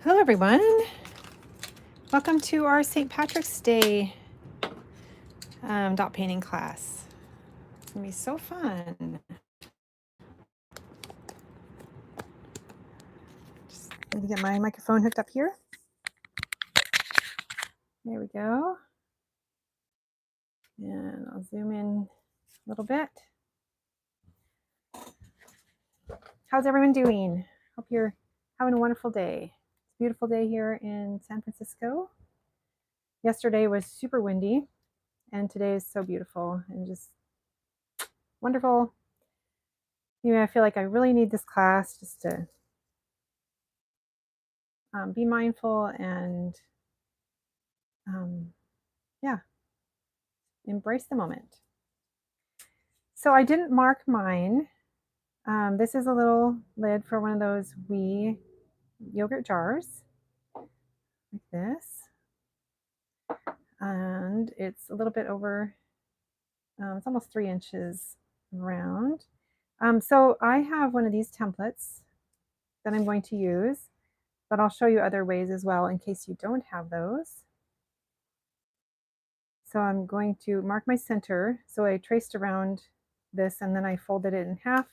Hello everyone, welcome to our St. Patrick's Day dot painting class. It's gonna be so fun. Just need to get my microphone hooked up here. There we go. And I'll zoom in a little bit. How's everyone doing? Hope you're having a wonderful day. It's a beautiful day here in San Francisco. Yesterday was super windy and today is so beautiful and just wonderful. I feel like I really need this class just to be mindful and yeah, embrace the moment. So I didn't mark mine. This is a little lid for one of those wee yogurt jars, like this. And it's a little bit over, it's almost 3 inches round. So I have one of these templates that I'm going to use, but I'll show you other ways as well in case you don't have those. So I'm going to mark my center. So I traced around this and then I folded it in half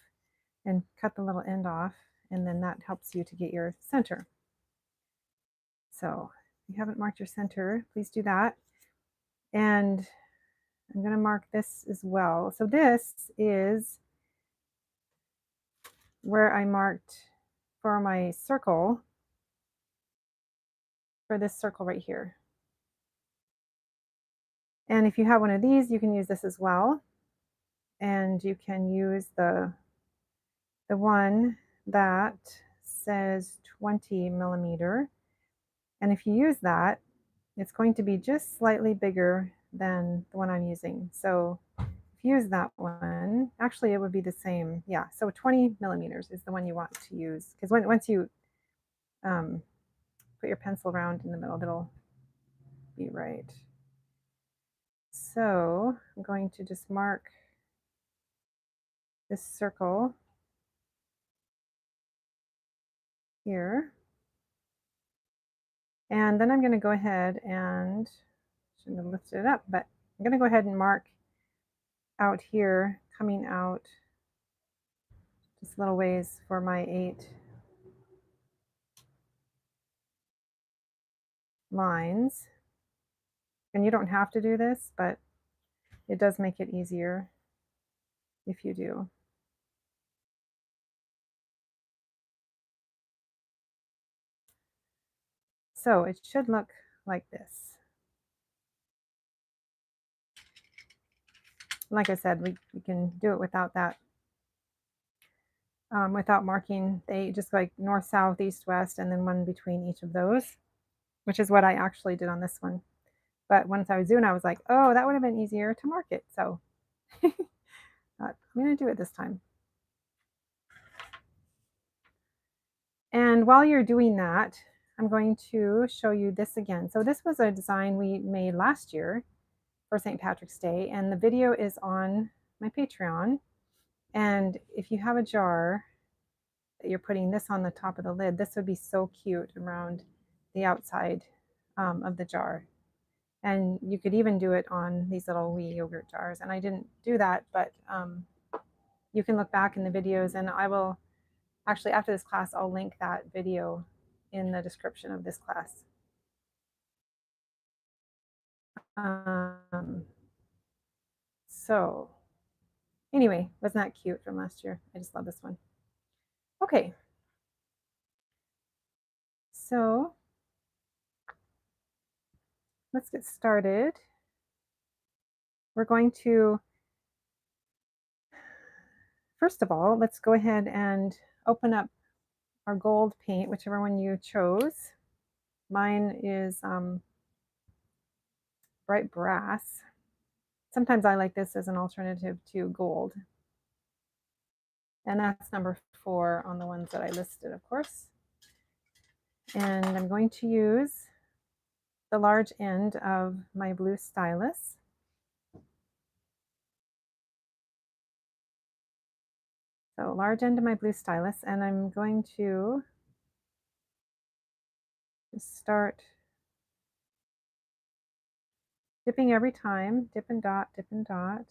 and cut the little end off, and then that helps you to get your center. So if you haven't marked your center, please do that. And I'm going to mark this as well. So this is where I marked for my circle, for this circle right here. And if you have one of these, you can use this as well. And you can use the one that says 20 millimeter. And if you use that, it's going to be just slightly bigger than the one I'm using. So if you use that one, actually it would be the same. Yeah, so 20 millimeters is the one you want to use, because once you put your pencil around in the middle, it'll be right. So I'm going to just mark this circle here. And then I'm going to go ahead and, shouldn't have lifted it up, but I'm going to go ahead and mark out here, coming out just little ways for my 8 lines. And you don't have to do this, but it does make it easier if you do. So it should look like this. Like I said, we can do it without that, without marking. They just like north, south, east, west, and then one between each of those, which is what I actually did on this one. But once I was doing, I was like, oh, that would have been easier to mark it. So I'm going to do it this time. And while you're doing that, I'm going to show you this again. So this was a design we made last year for St. Patrick's Day, and the video is on my Patreon. And if you have a jar that you're putting this on the top of the lid, this would be so cute around the outside of the jar. And you could even do it on these little wee yogurt jars. And I didn't do that, but you can look back in the videos, and I will actually, after this class, I'll link that video in the description of this class. So anyway, wasn't that cute from last year? I just love this one. Okay. So let's get started. We're going to, first of all, let's go ahead and open up our gold paint, whichever one you chose. Mine is bright brass. Sometimes I like this as an alternative to gold. And that's number 4 on the ones that I listed, of course. And I'm going to use the large end of my blue stylus. So large end of my blue stylus, and I'm going to Just start dipping every time, dip and dot, dip and dot.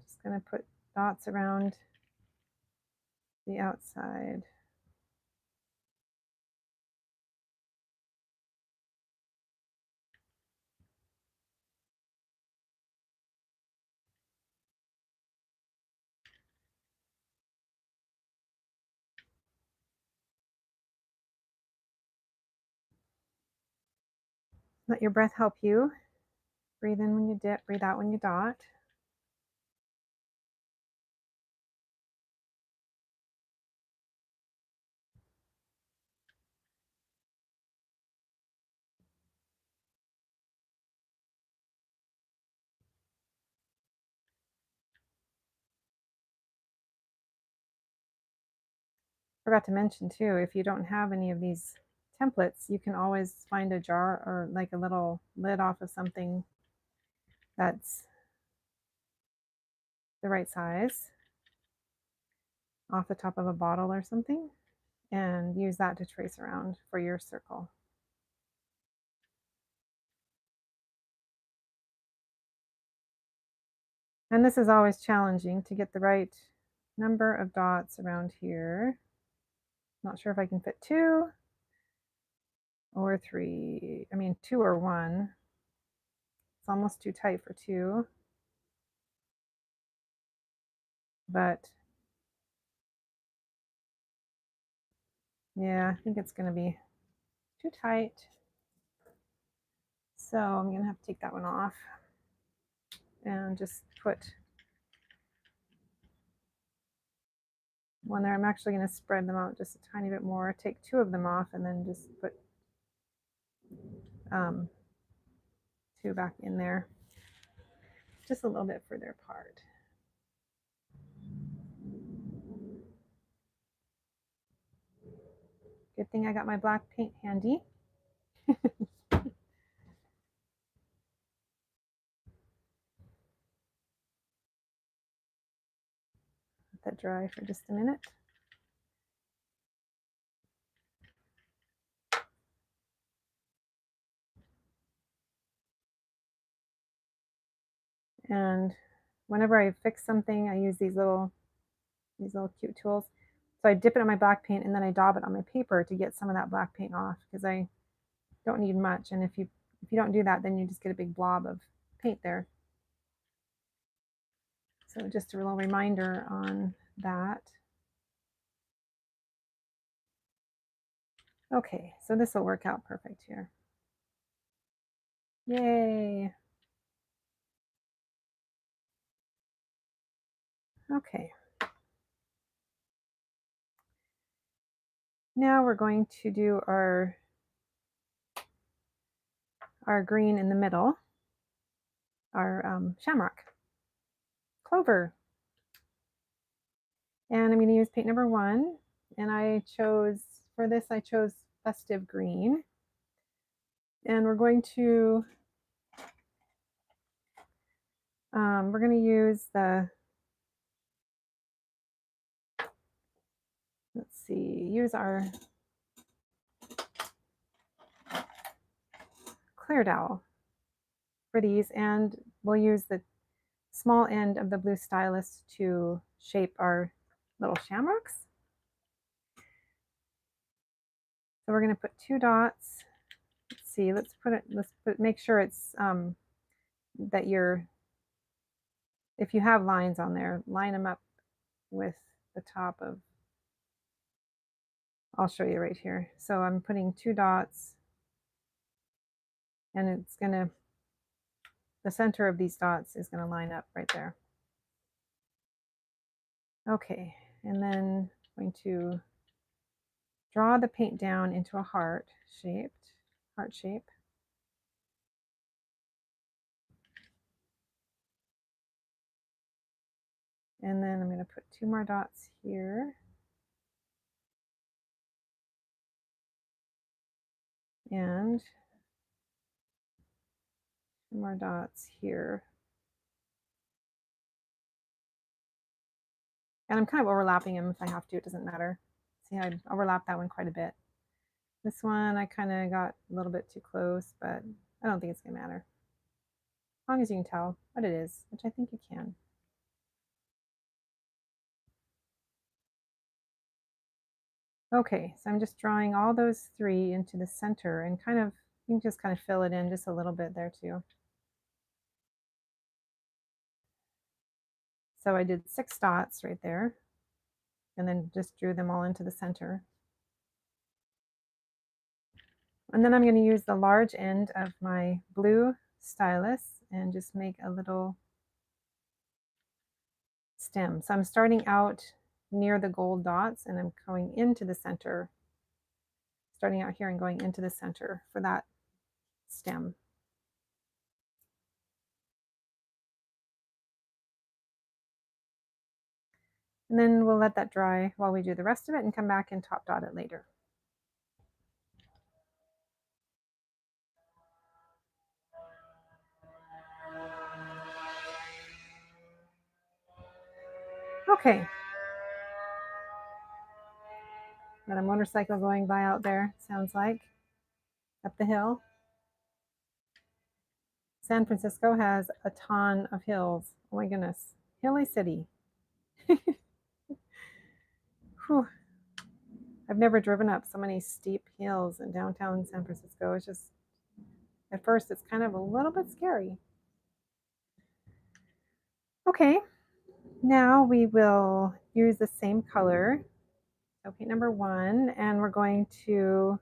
Just going to put dots around the outside. Let your breath help you. Breathe in when you dip, breathe out when you dot. Forgot to mention too, if you don't have any of these templates, you can always find a jar or like a little lid off of something that's the right size off the top of a bottle or something, and use that to trace around for your circle. And this is always challenging to get the right number of dots around here. Not sure if I can fit 2 or 3. I mean, 2 or 1. It's almost too tight for 2. But yeah, I think it's going to be too tight. So I'm going to have to take that one off and just put one there. I'm actually going to spread them out just a tiny bit more, take 2 of them off, and then just put 2 back in there, just a little bit further apart. Good thing I got my black paint handy. Let that dry for just a minute. And whenever I fix something, I use these little cute tools. So I dip it in my black paint and then I daub it on my paper to get some of that black paint off, because I don't need much. And if you don't do that, then you just get a big blob of paint there. So just a little reminder on that. Okay, so this will work out perfect here. Yay. Okay. Now we're going to do our green in the middle, our shamrock, clover. And I'm going to use paint number 1. And I chose festive green. And we're going to use the, use our clear dowel for these, and we'll use the small end of the blue stylus to shape our little shamrocks. So we're going to put 2 dots. Let's see, make sure it's that if you have lines on there, line them up with the top of, I'll show you right here. So I'm putting 2 dots, and it's gonna, the center of these dots is gonna line up right there. Okay, and then I'm going to draw the paint down into a heart shape. And then I'm going to put 2 more dots here. And 2 more dots here. And I'm kind of overlapping them if I have to, it doesn't matter. See, I overlapped that one quite a bit. This one, I kind of got a little bit too close, but I don't think it's going to matter. As long as you can tell what it is, which I think you can. Okay, so I'm just drawing all those three into the center and kind of, you can just kind of fill it in just a little bit there too. So I did 6 dots right there and then just drew them all into the center. And then I'm going to use the large end of my blue stylus and just make a little stem. So I'm starting out near the gold dots and I'm going into the center, starting out here and going into the center for that stem. And then we'll let that dry while we do the rest of it and come back and top dot it later. Okay. Got a motorcycle going by out there, sounds like, up the hill. San Francisco has a ton of hills. Oh my goodness. Hilly city. Whew. I've never driven up so many steep hills in downtown San Francisco. It's just, at first, it's kind of a little bit scary. Okay, now we will use the same color. So paint number 1, and we're going to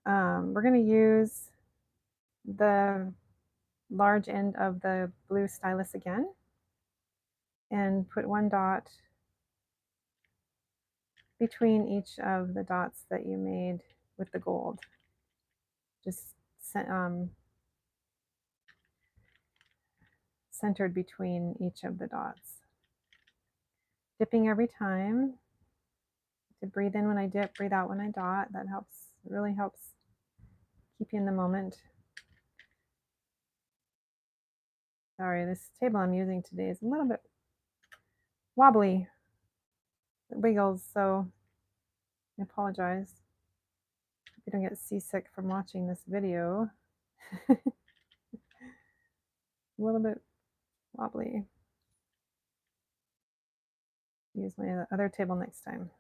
use the large end of the blue stylus again and put 1 dot between each of the dots that you made with the gold. Just centered between each of the dots. Dipping every time. To breathe in when I dip, breathe out when I dot. That helps, really helps keep you in the moment. Sorry, this table I'm using today is a little bit wobbly. It wiggles, so I apologize. Hope you don't get seasick from watching this video. A little bit wobbly. Use my other table next time.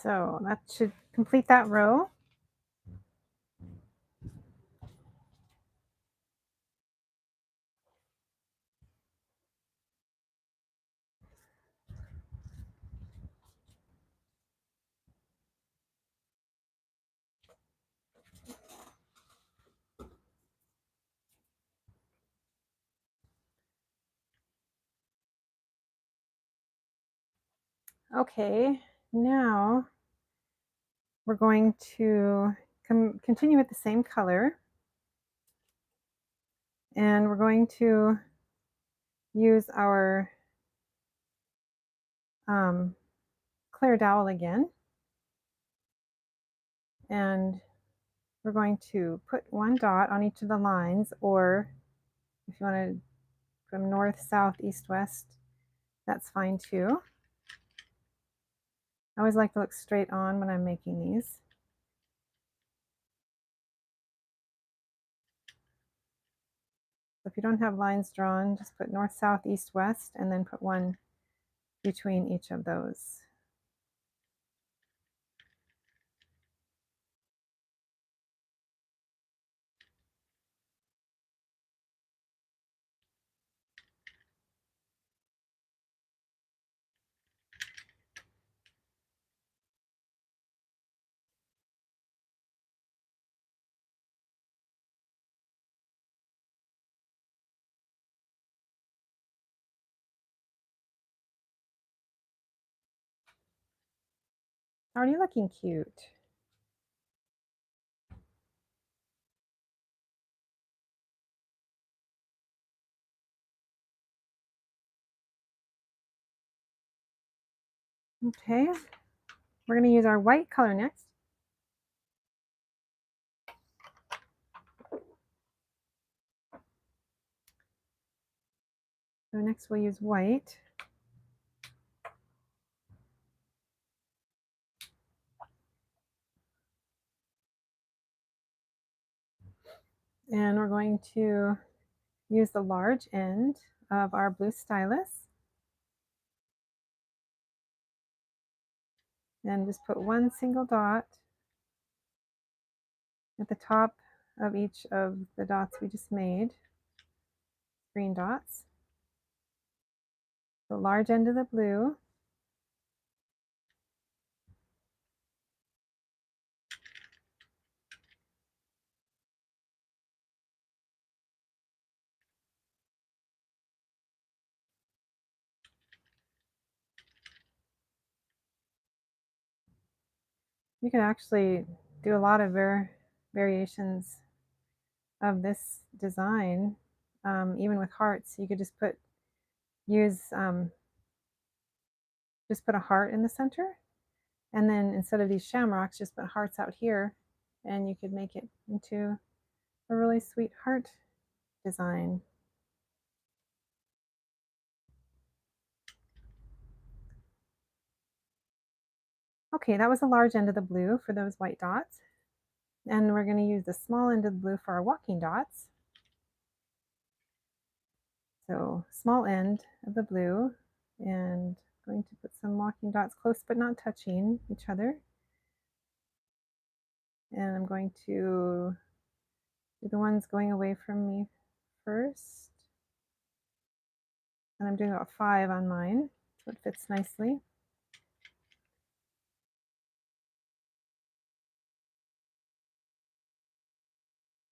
So that should complete that row. Okay, now we're going to continue with the same color. And we're going to use our clear dowel again. And we're going to put 1 dot on each of the lines, or if you want to from north, south, east, west, that's fine too. I always like to look straight on when I'm making these. So if you don't have lines drawn, just put north, south, east, west, and then put 1 between each of those. Already looking cute. Okay, we're going to use our white color next. So next we'll use white. And we're going to use the large end of our blue stylus and just put one single dot at the top of each of the dots we just made, green dots. The large end of the blue. You can actually do a lot of variations of this design, even with hearts. You could just put a heart in the center, and then instead of these shamrocks, just put hearts out here, and you could make it into a really sweet heart design. Okay, that was the large end of the blue for those white dots. And we're going to use the small end of the blue for our walking dots. So small end of the blue, and going to put some walking dots close but not touching each other. And I'm going to do the ones going away from me first. And I'm doing about 5 on mine, so it fits nicely.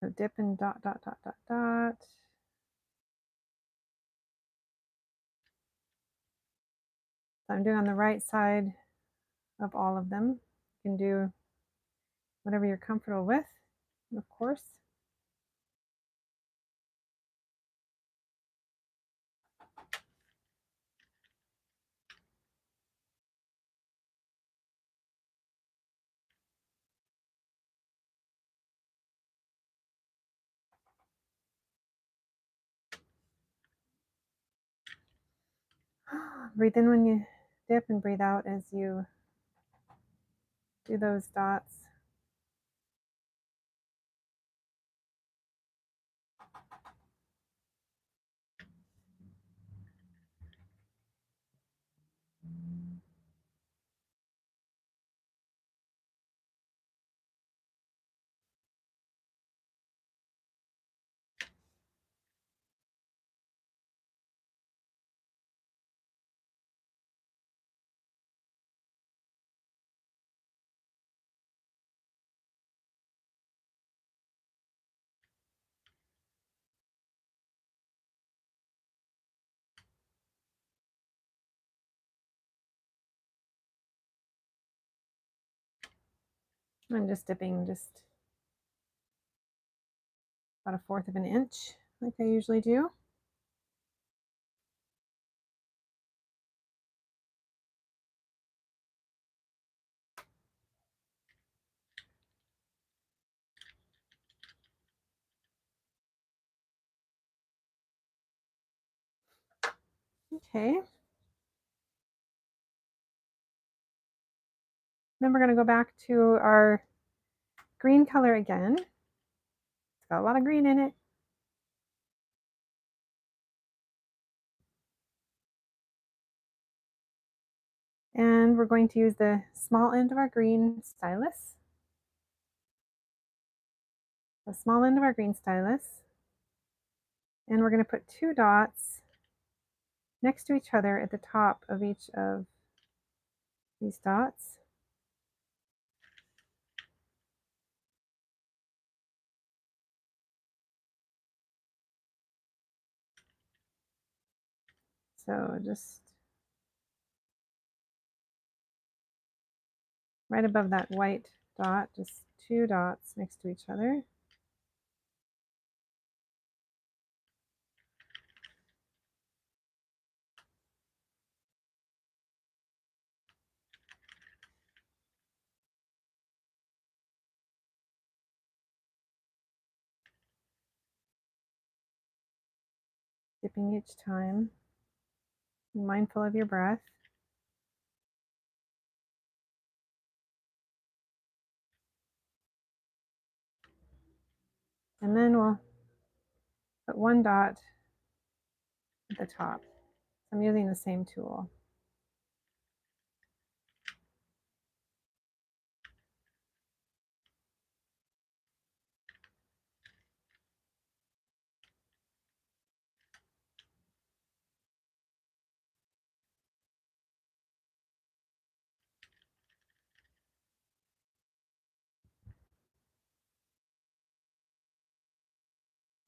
So dip and dot, dot, dot, dot, dot. So I'm doing on the right side of all of them. You can do whatever you're comfortable with, of course. Breathe in when you dip and breathe out as you do those dots. I'm just dipping just about 1/4 of an inch like I usually do. Okay. Then we're going to go back to our green color again. It's got a lot of green in it. And we're going to use the small end of our green stylus. The small end of our green stylus. And we're going to put 2 dots next to each other at the top of each of these dots. So just right above that white dot, just 2 dots next to each other. Dipping each time, mindful of your breath. And then we'll put 1 dot at the top. I'm using the same tool.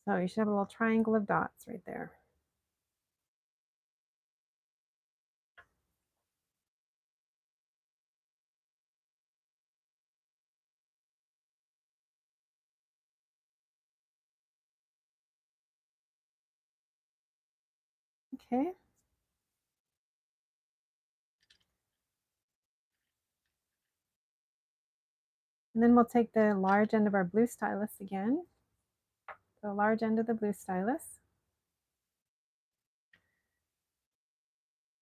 So you should have a little triangle of dots right there. Okay. And then we'll take the large end of our blue stylus again, the large end of the blue stylus.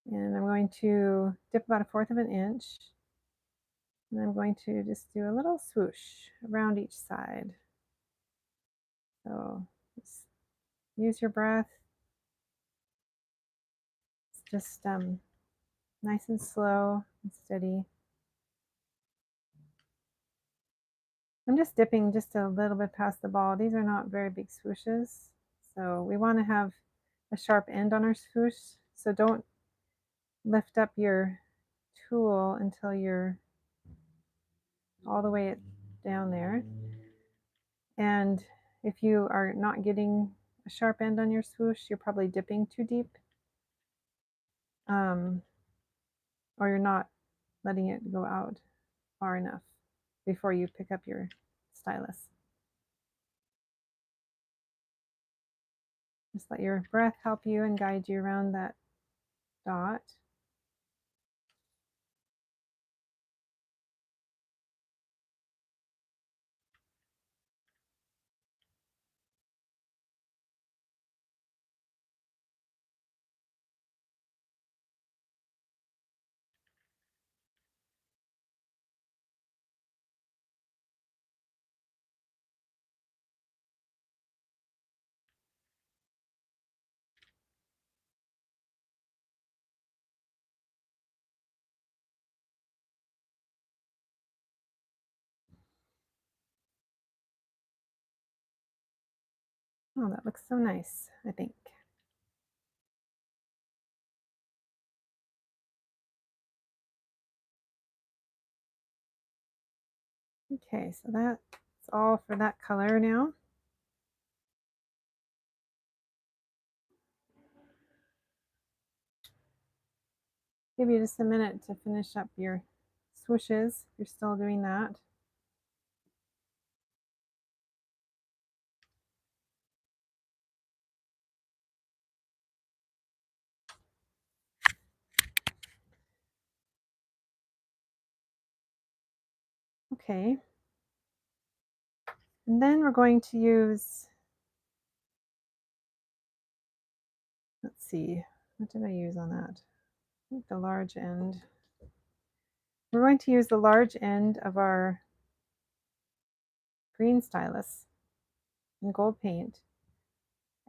And I'm going to dip about 1/4 of an inch. And I'm going to just do a little swoosh around each side. So just use your breath. It's just nice and slow and steady. I'm just dipping just a little bit past the ball. These are not very big swooshes. So we want to have a sharp end on our swoosh. So don't lift up your tool until you're all the way down there. And if you are not getting a sharp end on your swoosh, you're probably dipping too deep. Or you're not letting it go out far enough before you pick up your stylus. Just let your breath help you and guide you around that dot. Oh, that looks so nice, I think. Okay, so that's all for that color now. Give you just a minute to finish up your swooshes if you're still doing that. Okay. And then we're going to use, let's see, what did I use on that? I think the large end. We're going to use the large end of our green stylus in gold paint.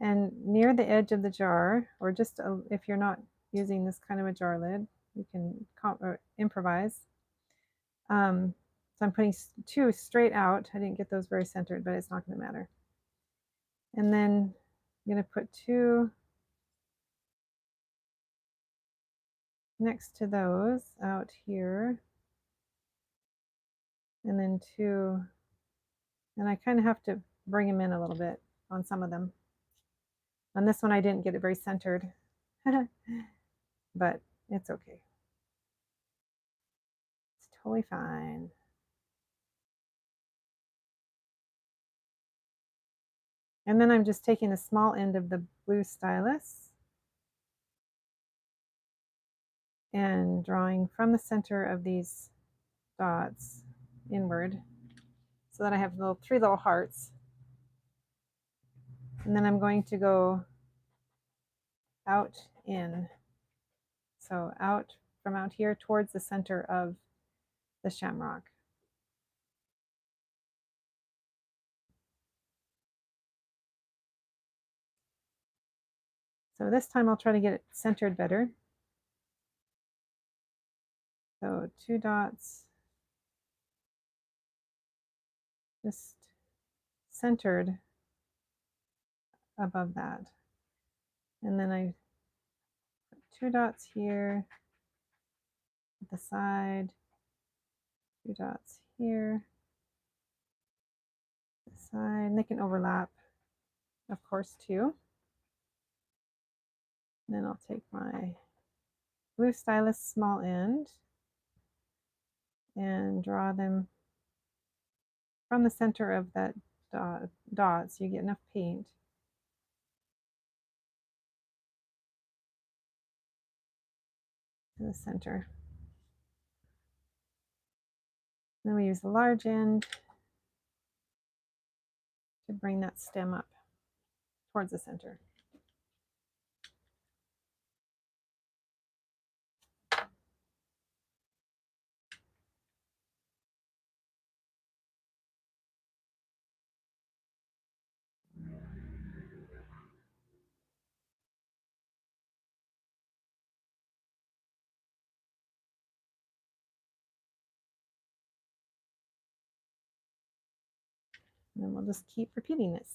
And near the edge of the jar, or just if you're not using this kind of a jar lid, you can improvise. So I'm putting 2 straight out. I didn't get those very centered, but it's not going to matter. And then I'm going to put 2 next to those out here. And then 2, and I kind of have to bring them in a little bit on some of them. On this one, I didn't get it very centered, but it's okay. It's totally fine. And then I'm just taking the small end of the blue stylus and drawing from the center of these dots inward so that I have three little hearts. And then I'm going to go out in. So out from out here towards the center of the shamrock. So this time I'll try to get it centered better. So 2 dots, just centered above that. And then I put 2 dots here at the side, 2 dots here, the side, and they can overlap, of course, too. And then I'll take my blue stylus small end and draw them from the center of that dot so you get enough paint. In the center. Then we use the large end to bring that stem up towards the center. And then we'll just keep repeating this.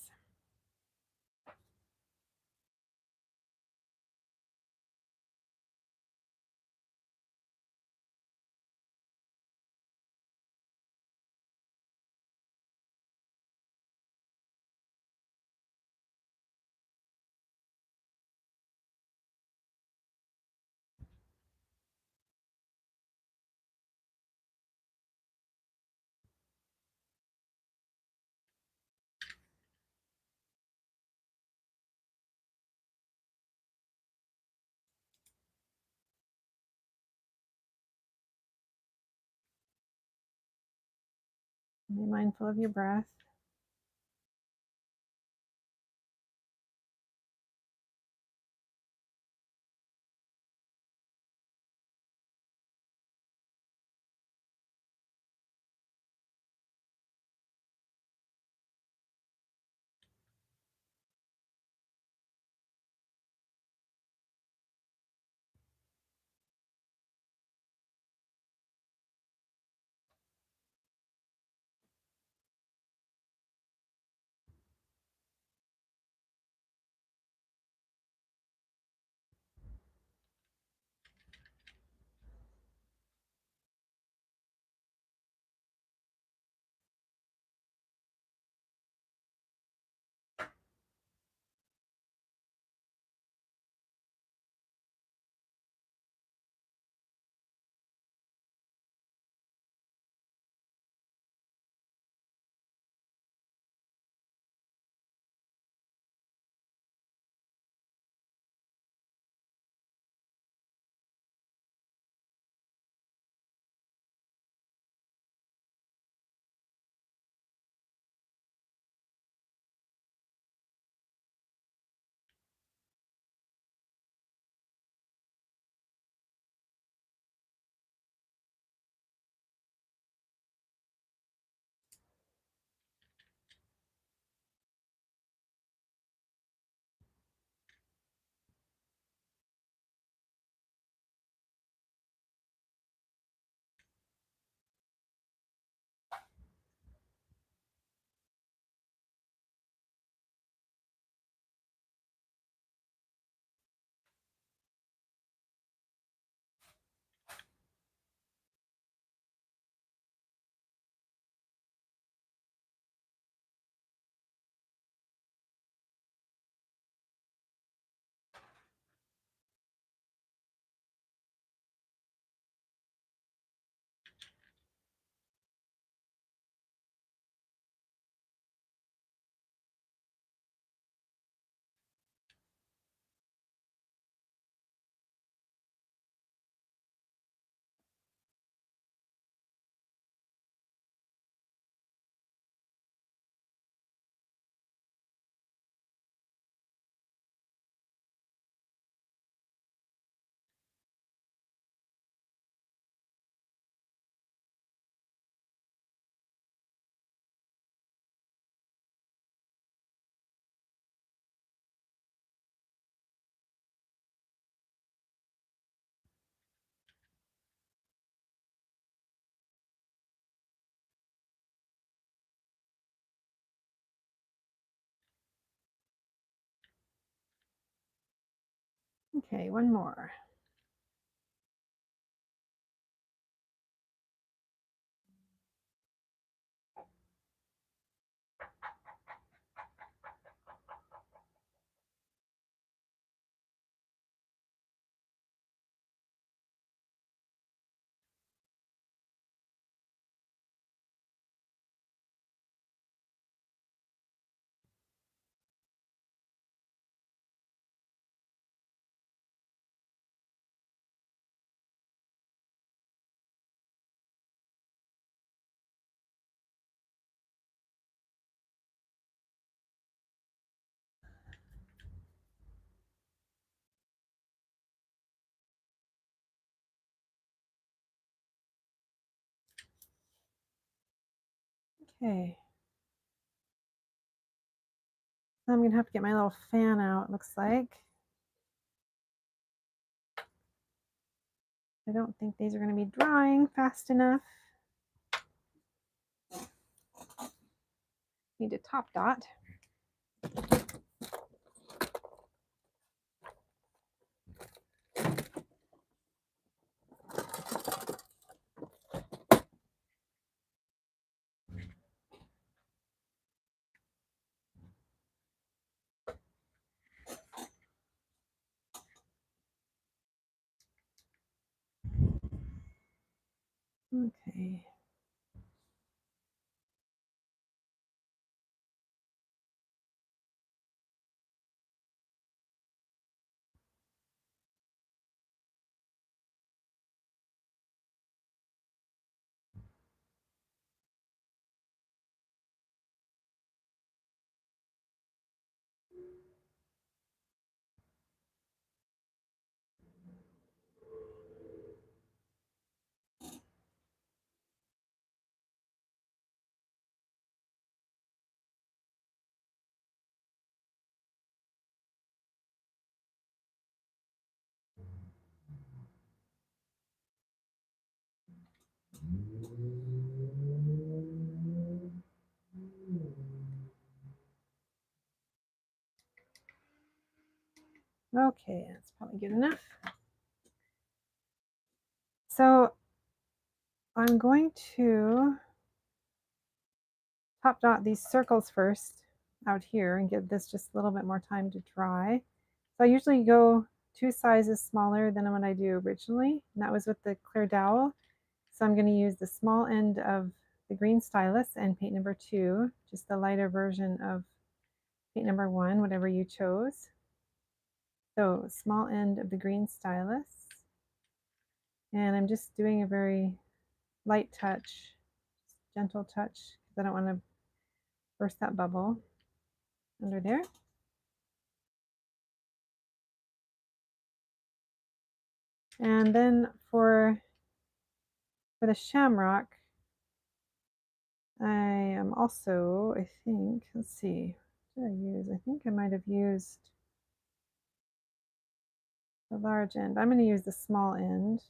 Be mindful of your breath. Okay, one more. Okay. I'm gonna have to get my little fan out, looks like. I don't think these are gonna be drying fast enough. Need a top dot. Okay. Okay, that's probably good enough. So I'm going to top dot these circles first out here and give this just a little bit more time to dry. So I usually go 2 sizes smaller than what I do originally, and that was with the clear dowel. So I'm going to use the small end of the green stylus and paint number 2, just the lighter version of paint number 1, whatever you chose. So small end of the green stylus, and I'm just doing a very light touch, gentle touch, because I don't want to burst that bubble under there. And then for the shamrock, I am also, I think, let's see, what did I use? I think I might have used the large end. I'm going to use the small end.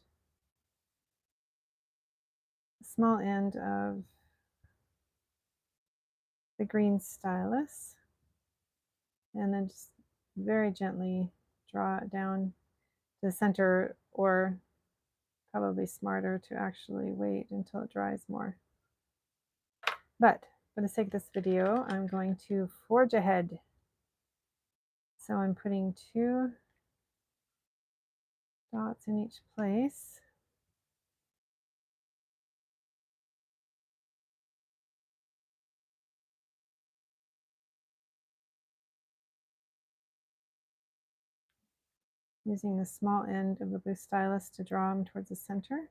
The small end of the green stylus. And then just very gently draw it down to the center, or probably smarter to actually wait until it dries more. But for the sake of this video, I'm going to forge ahead. So I'm putting 2 dots in each place. Using the small end of the blue stylus to draw them towards the center.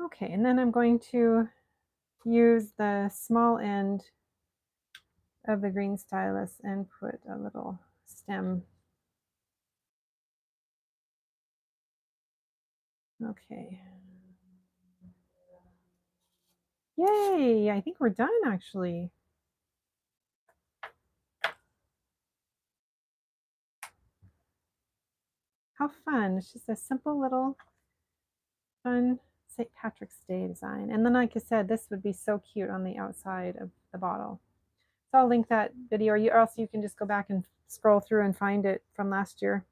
Okay, and then I'm going to use the small end of the green stylus and put a little stem. Okay. Yay! I think we're done actually. How fun. It's just a simple little fun St. Patrick's Day design. And then like I said, this would be so cute on the outside of the bottle. So I'll link that video, or else you can just go back and scroll through and find it from last year.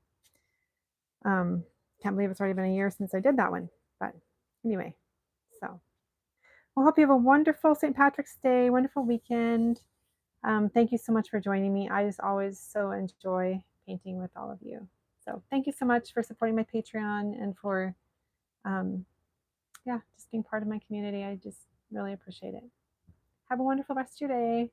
Can't believe it's already been a year since I did that one. But anyway, so well, hope you have a wonderful St. Patrick's Day, wonderful weekend. Thank you so much for joining me. I just always so enjoy painting with all of you. So thank you so much for supporting my Patreon and for, yeah, just being part of my community. I just really appreciate it. Have a wonderful rest of your day.